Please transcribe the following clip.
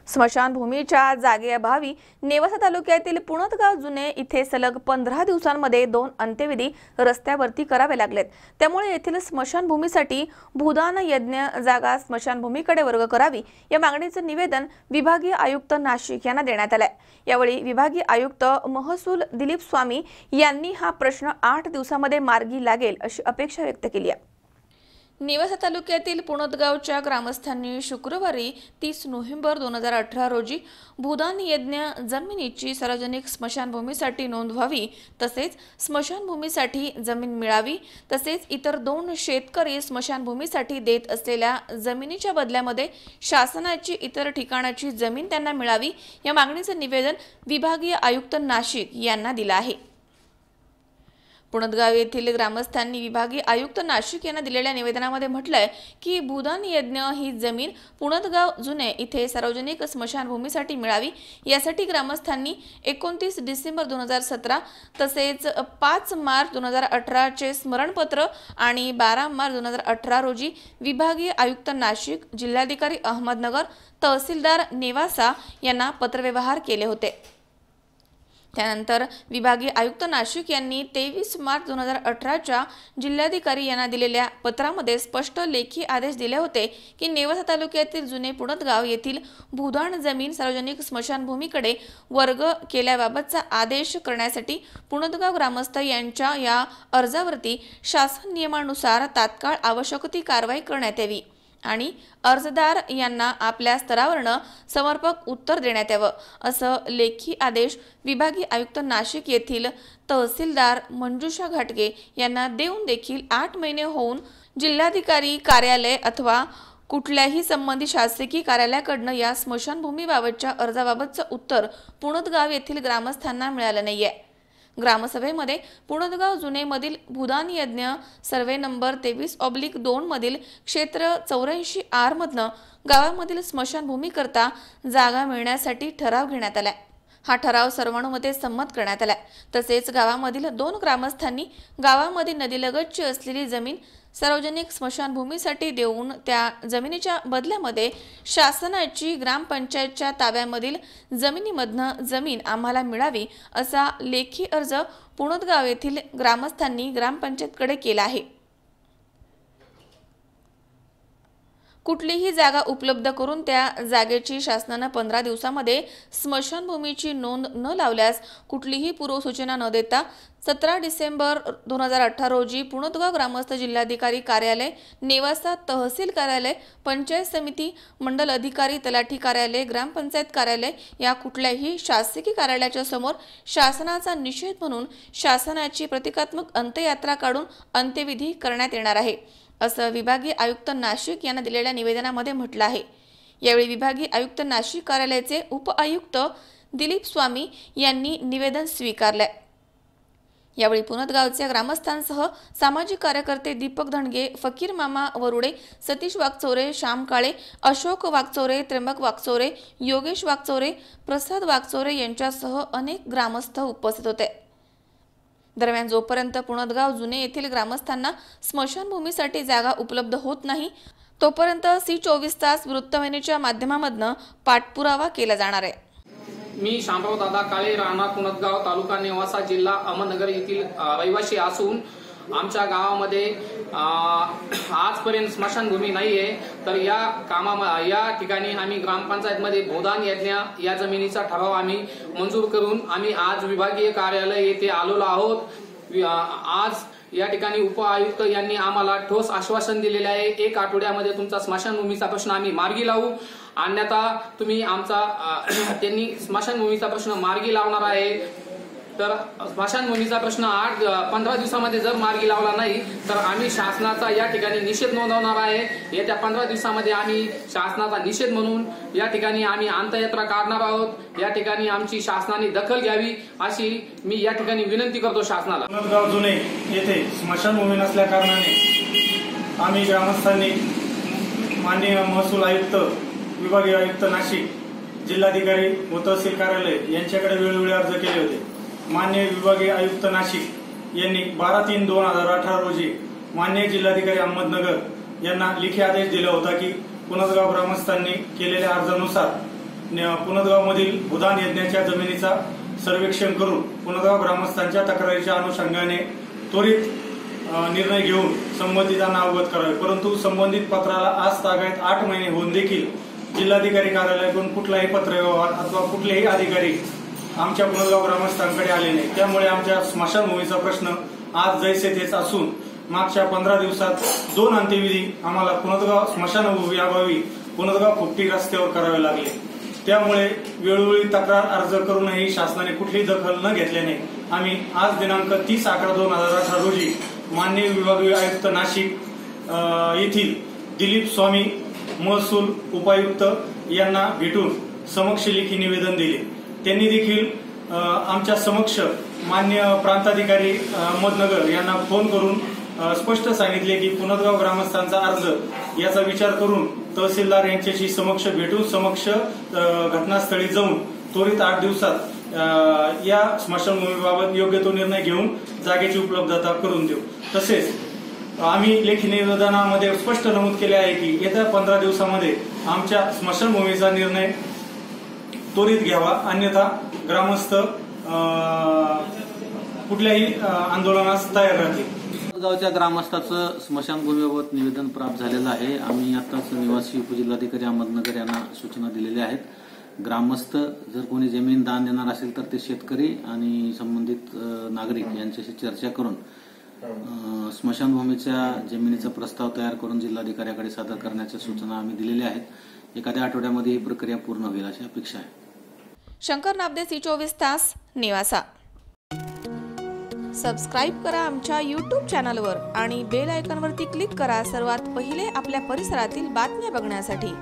स्मशानभूमीच्या जागेअभावी नेवासा तालुक्यातील पुणतगाव जुने इथे सलग 15 दिवसांमध्ये 2 अंत्यविधी रस्त्यावरती करावे लागलेत। त्यामुळे येथील स्मशानभूमीसाठी भूदान यज्ञ जागा स्मशानभूमीकडे वर्ग करावी या मागणीचे निवेदन विभागीय आयुक्त नाशिक यांना देण्यात आले। यावेळी विभागीय आयुक्त महसूल दिलीप स्वामी यांनी हा प्रश्न 8 दिवसांमध्ये मार्गी लागेल अशी अपेक्षा व्यक्त केली आहे। नेवासा तालुक्यातील पुणतगावच्या ग्रामस्थांनी शुक्रवारी 30 नोव्हेंबर 2018 रोजी भूदान यज्ञ जमिनीची सार्वजनिक स्मशानभूमीसाठी नोंद व्हावी, तसेच स्मशानभूमीसाठी जमीन मिळावी, तसेच इतर 2 शेतकरी स्मशानभूमीसाठी देत असलेल्या जमिनीच्या बदल्यामध्ये शासनाची इतर ठिकाणाची जमीन त्यांना मिळावी या मागणीचे निवेदन विभागीय आयुक्त नाशिक यांना दिले आहे। पुणतगाव येथील ग्रामस्थांनी विभागीय आयुक्त नाशिक यांना दिलेल्या निवेदनामध्ये म्हटलंय की भूदान यज्ञ ही जमीन पुणतगाव जुने इथे सार्वजनिक स्मशानभूमीसाठी मिळावी यासाठी ग्रामस्थांनी 29 डिसेंबर 2017 तसेच 5 मार्च 2018 चे स्मरणपत्र आणि 12 मार्च 2018 रोजी विभागीय आयुक्त नाशिक, जिल्हाधिकारी अहमदनगर, तहसीलदार नेवासा यांना पत्रव्यवहार केले होते। त्यानंतर विभागीय आयुक्त नाशिक यांनी 23 मार्च 2018 च्या जिल्हाधिकारी यांना दिलेल्या पत्रामध्ये स्पष्ट लेखी आदेश दिले होते की नेवासा तालुक्यातील जुने पुणतगाव येथील भूदान जमीन सार्वजनिक स्मशानभूमीकडे वर्ग केल्याबाबतचा आदेश करण्यासाठी पुणतगाव ग्रामस्थ यांच्या या अर्जावरती शासन नियमानुसार तात्काळ आवश्यक ती कारवाई करण्यात यावी आणि अर्जदार यांना आपल्या स्तरावरनं समर्पक उत्तर देण्यात यावं असं लेखी आदेश विभागीय आयुक्त नाशिक येथील तहसीलदार मंजुषा घाटगे यांना देऊन देखील 8 महिने होऊन जिल्हाधिकारी कार्यालय अथवा कुठल्याही संबंधित शासकीय कार्यालयाकडनं या स्मशानभूमीबाबतच्या अर्जाबाबतचं उत्तर पुणतगाव येथील ग्रामस्थांना मिळालं नाहीये। ग्रामसभेमध्ये पुणतगाव जुने मधील भूदान यज्ञ सर्वे नंबर 23/2 मधील क्षेत्र 84R मधनं गावामधील स्मशानभूमी करता जागा मिळण्यासाठी ठराव घेण्यात आला। हा ठराव सर्वानुमते संमत करण्यात आला। तसेच गावामधील 2 ग्रामस्थांनी गावामध्ये नदीलगतची असलेली जमीन सार्वजनिक स्मशानभूमीसाठी देऊन त्या जमिनीच्या बदल्यामध्ये शासनाची ग्रामपंचायतच्या ताब्यामधील जमिनीमधनं जमीन आम्हाला मिळावी असा लेखी अर्ज पुणतगाव येथील ग्रामस्थांनी ग्रामपंचायतकडे केला आहे। कुठलीही जागा उपलब्ध करून त्या जागेची शासनाने 15 दिवसांमध्ये स्मशानभूमीची नोंद न लावल्यास कुठलीही पूर्वसूचना न देता 17 डिसेंबर 2018 रोजी पुणतगाव ग्रामस्थ जिल्हाधिकारी कार्यालय, नेवासा तहसील कार्यालय, पंचायत समिती, मंडल अधिकारी, तलाठी कार्यालय, ग्रामपंचायत कार्यालय या कुठल्याही शासकीय कार्यालयाच्या समोर शासनाचा निषेध म्हणून शासनाची प्रतिकात्मक अंत्ययात्रा काढून अंत्यविधी करण्यात येणार आहे असं विभागीय आयुक्त नाशिक यांना दिलेल्या निवेदनामध्ये म्हटलं आहे। यावेळी विभागीय आयुक्त नाशिक कार्यालयाचे उपआयुक्त दिलीप स्वामी यांनी निवेदन स्वीकारले। यावेळी पुणतगावच्या ग्रामस्थांसह सामाजिक कार्यकर्ते दीपक धणगे, फकीर मामा वरुडे, सतीश वागचौरे, श्याम काळे, अशोक वागचौरे, त्र्यंबक वागचौरे, योगेश वागचौरे, प्रसाद वागचौरे यांच्यासह अनेक ग्रामस्थ उपस्थित होते। दरम्यान जोपर्यंत पुणतगाव जुने येथील ग्रामस्थांना स्मशानभूमीसाठी जागा उपलब्ध होत नाही तोपर्यंत C24 तास वृत्तवाहिनीच्या माध्यमामधनं पाठपुरावा केला जाणार आहे। मी शामराव दादा काळे, राहणार पुणतगाव, तालुका नेवासा, जिल्हा अहमदनगर येथील रहिवासी असून आमच्या गावामध्ये आजपर्यंत स्मशानभूमी नाहीये। तर या ठिकाणी आम्ही ग्रामपंचायतमध्ये भूदान यज्ञ या जमिनीचा ठराव आम्ही मंजूर करून आम्ही आज विभागीय कार्यालय येथे आलेलो आहोत। आज या ठिकाणी उपआयुक्त यांनी आम्हाला ठोस आश्वासन दिलेले आहे, 1 आठवड्यामध्ये तुमचा स्मशानभूमीचा प्रश्न आम्ही मार्गी लावू, अन्यथा तुम्ही त्यांनी स्मशानभूमीचा प्रश्न मार्गी लावणार आहे। तर स्मशानभूमीचा प्रश्न 15 दिवसामध्ये जर मार्गी लावला नाही तर आम्ही शासनाचा या ठिकाणी निषेध नोंदवणार आहे। येत्या 15 दिवसामध्ये आम्ही शासनाचा निषेध म्हणून या ठिकाणी आम्ही अंत्ययात्रा काढणार आहोत। या ठिकाणी आमची शासनाने दखल घ्यावी अशी मी या ठिकाणी विनंती करतो शासनाला। पुणतगाव जुने येथे स्मशानभूमी नसल्या कारणाने आम्ही ग्रामस्थांनी माननीय महसूल आयुक्त, विभागीय आयुक्त नाशिक, जिल्हाधिकारी व तहसील कार्यालय यांच्याकडे वेळोवेळी अर्ज केले होते। माननीय विभागीय आयुक्त नाशिक यांनी 12/3/2018 रोजी माननीय जिल्हाधिकारी अहमदनगर यांना लेखी आदेश दिला होता की पुणतगाव ग्रामस्थांनी केलेल्या अर्जानुसार पुनदगावमधील भूदान यज्ञाच्या जमिनीचा सर्वेक्षण करून पुनदगाव ग्रामस्थांच्या तक्रारीच्या अनुषंगाने त्वरित निर्णय घेऊन संबंधितांना अवगत करावे। परंतु संबंधित पत्राला आज तागायत 8 महिने होऊन देखील जिल्हाधिकारी कार्यालयाकडून कुठलाही पत्रव्यवहार अथवा कुठलेही अधिकारी आमच्या पुनदगाव ग्रामस्थांकडे आले नाही। त्यामुळे आमच्या स्मशानभूमीचा प्रश्न आज जैसे तेच असून मागच्या 15 दिवसात 2 अंत्यविधी आम्हाला पुनदगाव स्मशानभूमी अभावी पुनदगाव खुपटी रस्त्यावर करावे लागले। त्यामुळे वेळोवेळी तक्रार अर्ज करूनही शासनाने कुठलीही दखल न घेतल्याने आम्ही आज दिनांक 30/11/2018 रोजी माननीय विभागीय आयुक्त नाशिक येथील दिलीप स्वामी महसूल उपायुक्त यांना भेटून समक्ष लेखी निवेदन दिले। त्यांनी देखील आमच्या समक्ष मान्य प्रांताधिकारी अहमदनगर यांना फोन करून स्पष्ट सांगितले की पुनदगाव ग्रामस्थांचा अर्ज याचा विचार करून तहसीलदार यांच्याशी समक्ष भेटून समक्ष घटनास्थळी जाऊन त्वरित 8 दिवसात या स्मशानभूमीबाबत योग्य तो निर्णय घेऊन जागेची उपलब्धता करून देऊ। तसेच आम्ही लेखी निवेदनामध्ये स्पष्ट नमूद केले आहे की येत्या 15 दिवसामध्ये आमच्या स्मशानभूमीचा निर्णय त्वरित घ्यावा, अन्यथा ग्रामस्थ कुठल्याही आंदोलनास तयार राहतील। गावच्या ग्रामस्थाचं स्मशानभूमीबाबत निवेदन प्राप्त झालेलं आहे। आम्ही आताच निवासी उपजिल्हाधिकारी अहमदनगर यांना सूचना दिलेल्या आहेत। ग्रामस्थ जर कोणी जमीन दान देणार असेल तर ते शेतकरी आणि संबंधित नागरिक यांच्याशी चर्चा करून स्मशानभूमीच्या जमिनीचा प्रस्ताव तयार करून जिल्हाधिकाऱ्याकडे सादर करण्याच्या सूचना आम्ही दिलेल्या आहेत। एखाद्या आठवड्यामध्ये ही प्रक्रिया पूर्ण होईल अशी अपेक्षा आहे। शंकर नाबदे, C24 तास, नेवासा। सबस्क्राईब करा आमच्या YouTube चॅनलवर आणि बेल आयकॉनवरती क्लिक करा सर्वात पहिले आपल्या परिसरातील बातम्या बघण्यासाठी।